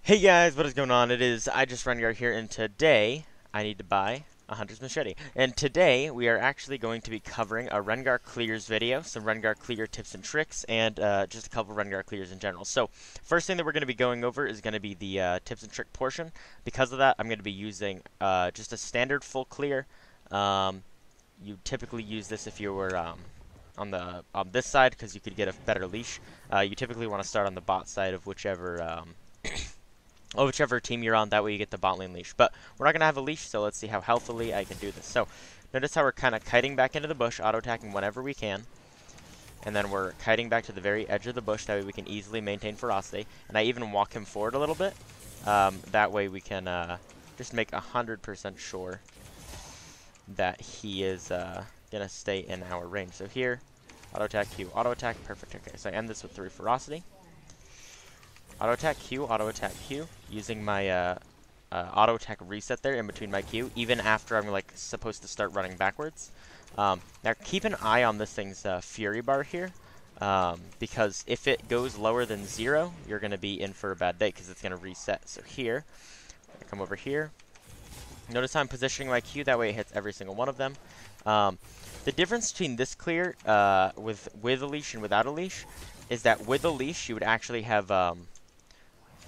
Hey guys, what is going on? It is iJustRengar here, and today I need to buy a hunter's machete. And today we are actually going to be covering a Rengar clears video, some Rengar clear tips and tricks, and just a couple Rengar clears in general. So, first thing that we're going to be going over is going to be the tips and trick portion. Because of that, I'm going to be using just a standard full clear. You typically use this if you were on this side because you could get a better leash. You typically want to start on the bot side of whichever team you're on, that way you get the bot lane leash. But we're not going to have a leash, so let's see how healthily I can do this. So, notice how we're kind of kiting back into the bush, auto-attacking whenever we can. And then we're kiting back to the very edge of the bush, that way we can easily maintain ferocity. And I even walk him forward a little bit. That way we can just make 100% sure that he is going to stay in our range. So here, auto-attack, Q, auto-attack, perfect. Okay, so I end this with 3 ferocity. Auto-attack Q, using my auto-attack reset there in between my Q, even after I'm like supposed to start running backwards. Now keep an eye on this thing's Fury bar here, because if it goes lower than 0, you're going to be in for a bad day because it's going to reset. So here, I come over here. Notice how I'm positioning my Q, that way it hits every single one of them. The difference between this clear with a leash and without a leash is that with a leash you would actually have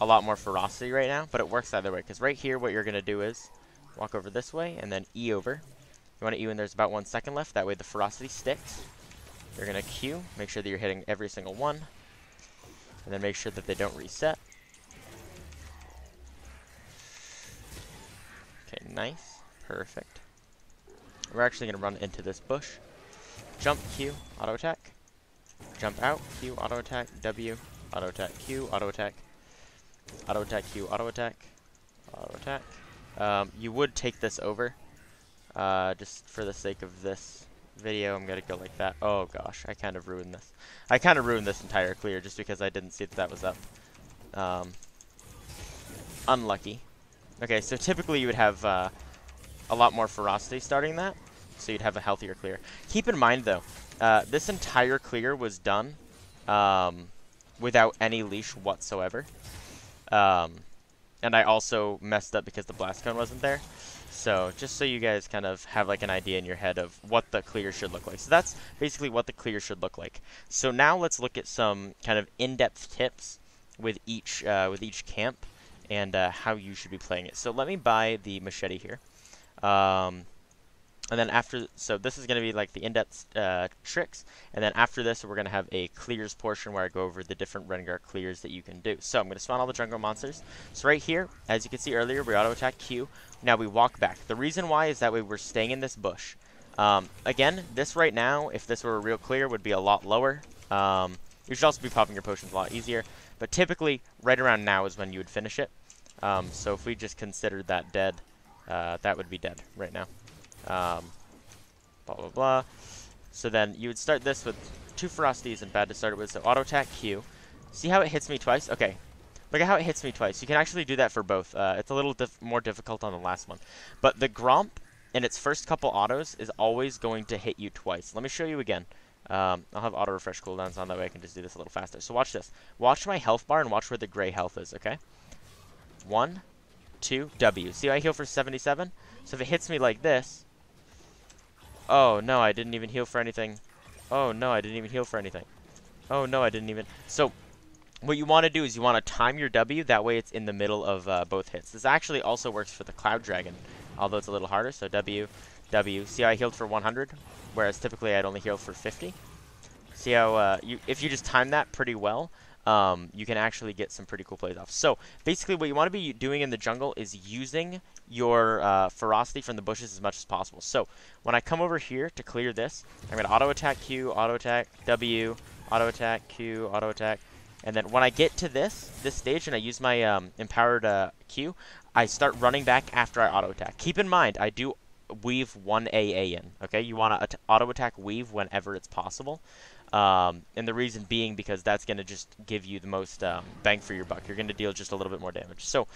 a lot more ferocity right now, but it works either way, because right here what you're going to do is walk over this way and then E over. You want to E when there's about 1 second left, that way the ferocity sticks. You're going to Q, make sure that you're hitting every single one, and then make sure that they don't reset. Okay, nice, perfect. We're actually going to run into this bush. Jump, Q, auto attack. Jump out, Q, auto attack, W, auto attack, Q, auto attack. Auto attack, Q, auto attack, auto attack. You would take this over. Just for the sake of this video, I'm gonna go like that. Oh gosh, I kind of ruined this. I kind of ruined this entire clear just because I didn't see that that was up. Unlucky. Okay, so typically you would have a lot more ferocity starting that, so you'd have a healthier clear. Keep in mind though, this entire clear was done without any leash whatsoever. And I also messed up because the blast cone wasn't there. So just so you guys kind of have like an idea in your head of what the clear should look like. So that's basically what the clear should look like. So now let's look at some kind of in-depth tips with each camp and how you should be playing it. So let me buy the machete here. And then after, so this is going to be like the in-depth tricks, and then after this we're going to have a clears portion where I go over the different Rengar clears that you can do. So I'm going to spawn all the jungle monsters. So right here, as you can see earlier, we auto-attack Q. Now we walk back. The reason why is that way we're staying in this bush. Again, this right now, if this were a real clear, would be a lot lower. You should also be popping your potions a lot easier, but typically right around now is when you would finish it. So if we just considered that dead, that would be dead right now. Blah, blah, blah. So then you would start this with 2 ferocity isn't bad to start it with. So auto attack Q. See how it hits me twice? Okay. Look at how it hits me twice. You can actually do that for both. It's a little more difficult on the last one. But the Gromp in its first couple autos is always going to hit you twice. Let me show you again. I'll have auto refresh cooldowns on, that way I can just do this a little faster. So watch this. Watch my health bar and watch where the gray health is, okay? 1, 2, W. See how I heal for 77? So if it hits me like this, oh no, I didn't even heal for anything. Oh no, I didn't even heal for anything. Oh no, I didn't even. So what you want to do is you want to time your W, that way it's in the middle of both hits. This actually also works for the Cloud Dragon, although it's a little harder. So W, W. See how I healed for 100, whereas typically I'd only heal for 50. See how if you just time that pretty well, you can actually get some pretty cool plays off. So basically what you want to be doing in the jungle is using your ferocity from the bushes as much as possible. So when I come over here to clear this, I'm going to auto attack Q, auto attack W, auto attack Q, auto attack, and then when I get to this stage and I use my empowered Q, I start running back after I auto attack. Keep in mind, I do weave 1 AA in, okay? You want to auto attack weave whenever it's possible. And the reason being because that's going to just give you the most bang for your buck. You're going to deal just a little bit more damage. So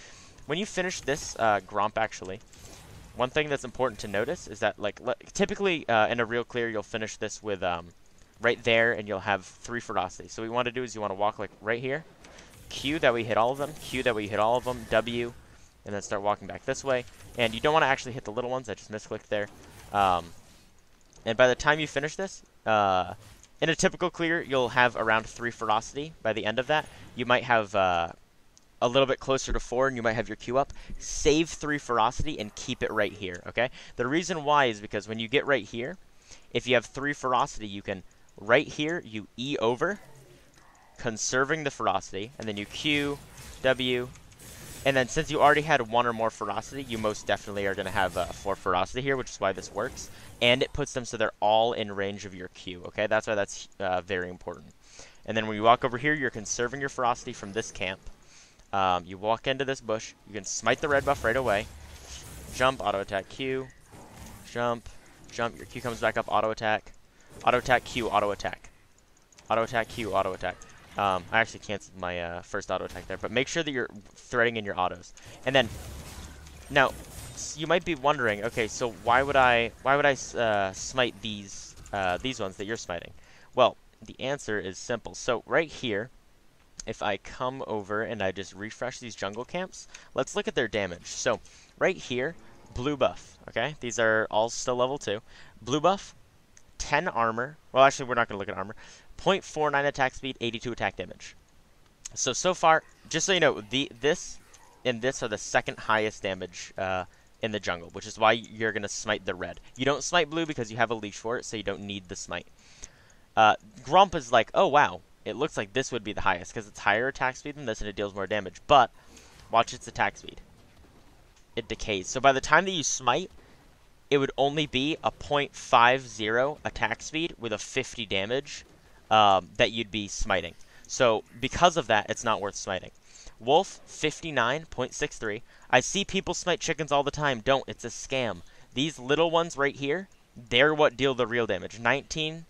when you finish this Gromp, actually, one thing that's important to notice is that, like, typically in a real clear, you'll finish this with right there, and you'll have 3 ferocity. So what you want to do is you want to walk like right here, Q, that way you hit all of them, Q, that way you hit all of them, W, and then start walking back this way. And you don't want to actually hit the little ones. I just misclicked there. And by the time you finish this, in a typical clear, you'll have around 3 ferocity by the end of that. You might have a little bit closer to 4, and you might have your Q up. Save 3 ferocity and keep it right here, okay? The reason why is because when you get right here, if you have 3 ferocity, you can, right here, you E over, conserving the ferocity, and then you Q, W, and then since you already had 1 or more ferocity, you most definitely are going to have 4 ferocity here, which is why this works. And it puts them so they're all in range of your Q, okay? That's why that's very important. And then when you walk over here, you're conserving your ferocity from this camp. You walk into this bush. You can smite the red buff right away. Jump, auto attack Q. Jump, jump. Your Q comes back up, auto attack. Auto attack Q, auto attack. Auto attack Q, auto attack. I actually canceled my first auto attack there, but make sure that you're threading in your autos. And then, now, you might be wondering, okay, so why would I smite these ones that you're smiting? Well, the answer is simple. So right here, if I come over and I just refresh these jungle camps, let's look at their damage. So right here, blue buff, okay? These are all still level 2. Blue buff, 10 armor. Well, actually, we're not going to look at armor. 0.49 attack speed, 82 attack damage. So far, just so you know, this and this are the second highest damage in the jungle, which is why you're going to smite the red. You don't smite blue because you have a leash for it, so you don't need the smite. Grump is like, oh, wow. It looks like this would be the highest because it's higher attack speed than this and it deals more damage. But watch its attack speed. It decays. So by the time that you smite, it would only be a 0.50 attack speed with a 50 damage that you'd be smiting. So because of that, it's not worth smiting. Wolf, 59.63. I see people smite chickens all the time. Don't. It's a scam. These little ones right here, they're what deal the real damage. 19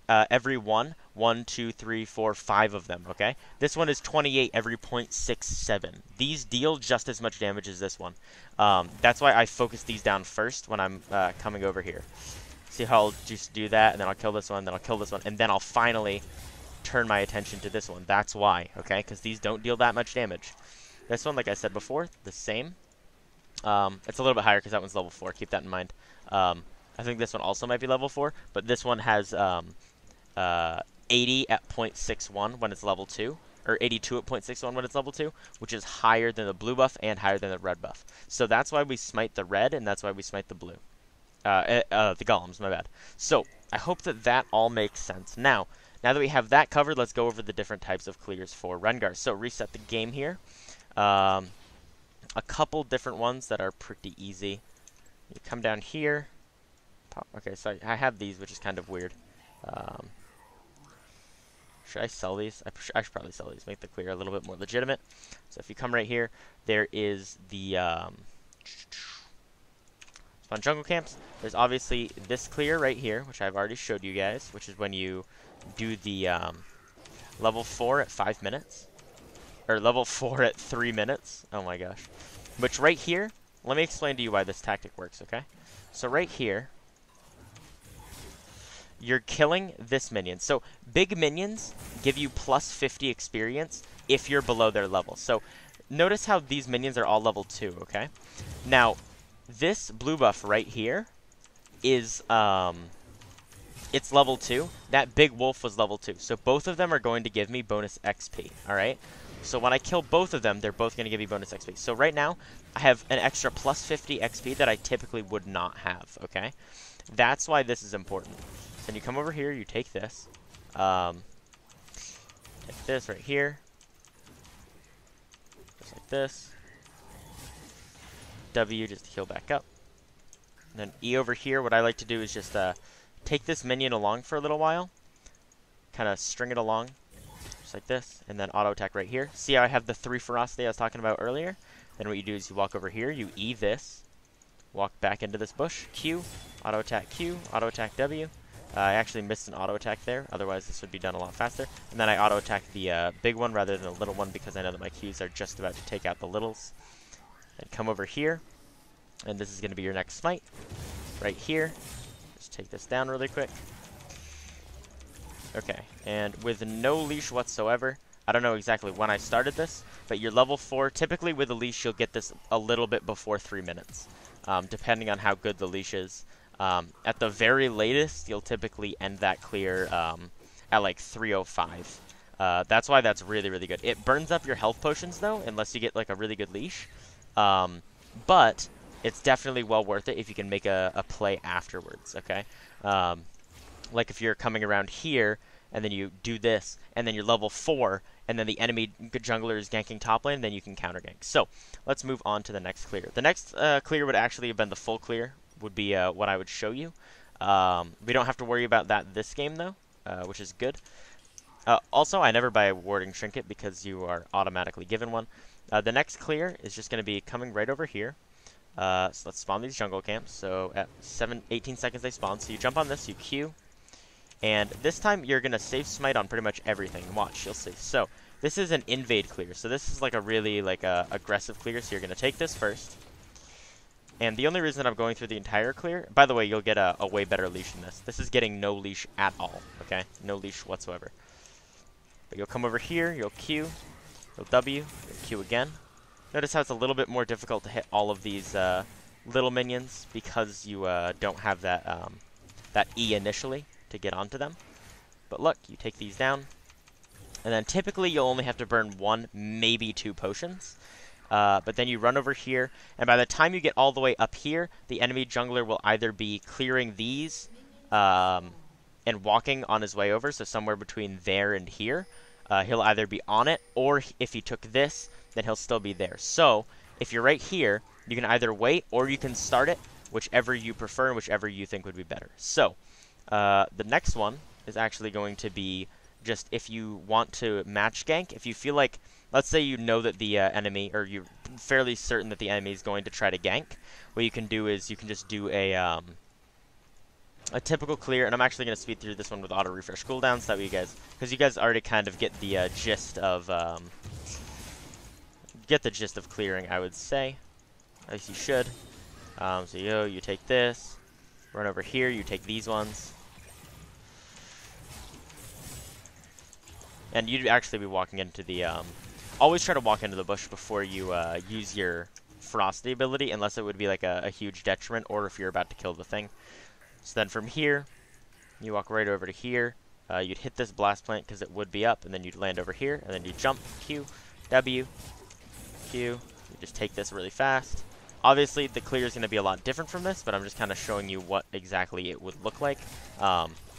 every 1. 1, 2, 3, 4, 5 of them, okay? This one is 28 every 0.67. These deal just as much damage as this one. That's why I focus these down first when I'm coming over here. See how I'll just do that, and then I'll kill this one, then I'll kill this one, and then I'll finally turn my attention to this one. That's why, okay? Because these don't deal that much damage. This one, like I said before, the same. It's a little bit higher because that one's level 4. Keep that in mind. I think this one also might be level 4, but this one has 80 at 0.61 when it's level 2, or 82 at 0.61 when it's level 2, which is higher than the blue buff and higher than the red buff. So that's why we smite the red, and that's why we smite the blue. The golems, my bad. So I hope that that all makes sense. Now that we have that covered, let's go over the different types of clears for Rengar. So reset the game here. A couple different ones that are pretty easy. You come down here. Okay, so I have these, which is kind of weird. Should I sell these? I should probably sell these, make the clear a little bit more legitimate. So if you come right here, there is the spawn jungle camps. There's obviously this clear right here, which I've already showed you guys, which is when you do the level 4 at 5 minutes. Or level 4 at 3 minutes. Oh my gosh. Which right here, let me explain to you why this tactic works, okay? So right here, you're killing this minion. So big minions give you plus 50 experience if you're below their level. So notice how these minions are all level 2, okay? Now, this blue buff right here is, it's level 2. That big wolf was level 2. So both of them are going to give me bonus XP, alright? So when I kill both of them, they're both going to give me bonus XP. So right now, I have an extra plus 50 XP that I typically would not have, okay? That's why this is important. Then you come over here, you take this. Take this right here. Just like this. W just to heal back up. And then E over here, what I like to do is just take this minion along for a little while. Kind of string it along. Just like this. And then auto attack right here. See how I have the 3 ferocity I was talking about earlier? Then what you do is you walk over here, you E this. Walk back into this bush. Q. Auto attack Q. Auto attack W. I actually missed an auto attack there, otherwise this would be done a lot faster. And then I auto attack the big one rather than the little one because I know that my Qs are just about to take out the littles. And come over here, and this is going to be your next smite. Right here. Just take this down really quick. Okay, and with no leash whatsoever, I don't know exactly when I started this, but your level 4, typically with a leash, you'll get this a little bit before 3 minutes, depending on how good the leash is. At the very latest, you'll typically end that clear at like 3:05. That's why that's really, really good. It burns up your health potions, though, unless you get like a really good leash. But it's definitely well worth it if you can make a play afterwards, okay? Like if you're coming around here, and then you do this, and then you're level 4, and then the enemy jungler is ganking top lane, then you can counter gank. So, let's move on to the next clear. The next clear would actually have been the full clear, would be what I would show you. We don't have to worry about that this game, though, which is good. Also, I never buy a warding trinket because you are automatically given one. The next clear is just going to be coming right over here. So let's spawn these jungle camps. So at 18 seconds they spawn. So you jump on this, you Q. And this time you're going to save smite on pretty much everything. Watch, you'll see. So this is an invade clear. So this is like a really aggressive clear. So you're going to take this first. And the only reason I'm going through the entire clear, by the way, you'll get a way better leash than this. This is getting no leash at all, okay? No leash whatsoever. But you'll come over here, you'll Q, you'll W, you'll Q again. Notice how it's a little bit more difficult to hit all of these little minions because you don't have that, that E initially to get onto them. But look, you take these down, and then typically you'll only have to burn 1, maybe 2 potions. But then you run over here, and by the time you get all the way up here, the enemy jungler will either be clearing these and walking on his way over, so somewhere between there and here. He'll either be on it, or if he took this, then he'll still be there. So, if you're right here, you can either wait, or you can start it, whichever you prefer, and whichever you think would be better. So, the next one is actually going to be just if you want to match gank, if you feel like, let's say you know that the enemy, or you're fairly certain that the enemy is going to try to gank, what you can do is you can just do a typical clear, and I'm actually going to speed through this one with auto refresh cooldowns, so that way you guys, because you guys already kind of get the gist of clearing, I would say. At least you should. So you take this, run over here, you take these ones. And you'd actually be walking into the, always try to walk into the bush before you use your ferocity ability, unless it would be like a huge detriment, or if you're about to kill the thing. So then from here, you walk right over to here. You'd hit this blast plant because it would be up, and then you'd land over here, and then you jump, Q, W, Q. You just take this really fast. Obviously, the clear is going to be a lot different from this, but I'm just kind of showing you what exactly it would look like.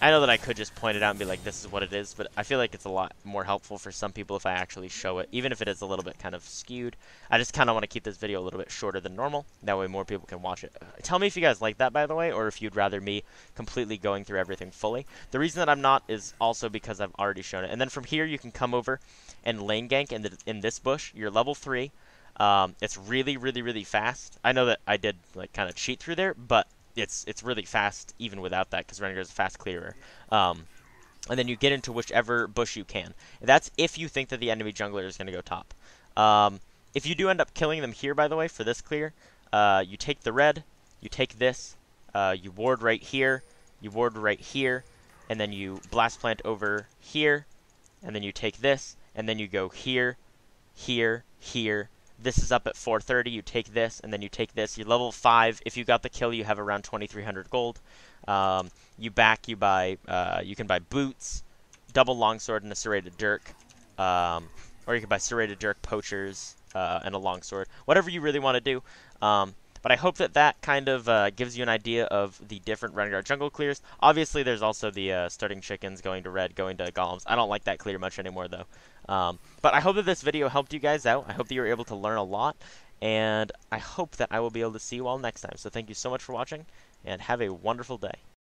I know that I could just point it out and be like, this is what it is, but I feel like it's a lot more helpful for some people if I actually show it, even if it is a little bit kind of skewed. I just kind of want to keep this video a little bit shorter than normal. That way more people can watch it. Tell me if you guys like that, by the way, or if you'd rather me completely going through everything fully. The reason that I'm not is also because I've already shown it. And then from here, you can come over and lane gank in this bush. You're level 3. It's really, really, really fast. I know that I did like kind of cheat through there, but it's really fast even without that because Rengar is a fast clearer. And then you get into whichever bush you can. That's if you think that the enemy jungler is going to go top. If you do end up killing them here, by the way, for this clear, you take the red, you take this, you ward right here, you ward right here, and then you blast plant over here, and then you take this, and then you go here, here, here. This is up at 430, you take this, and then you take this. You're level 5. If you got the kill, you have around 2,300 gold. You can buy boots, double longsword, and a serrated dirk. Or you can buy serrated dirk, poachers, and a longsword. Whatever you really want to do. But I hope that that kind of gives you an idea of the different Rengar jungle clears. Obviously, there's also the starting chickens, going to red, going to golems. I don't like that clear much anymore, though. But I hope that this video helped you guys out. I hope that you were able to learn a lot. And I hope that I will be able to see you all next time. So thank you so much for watching, and have a wonderful day.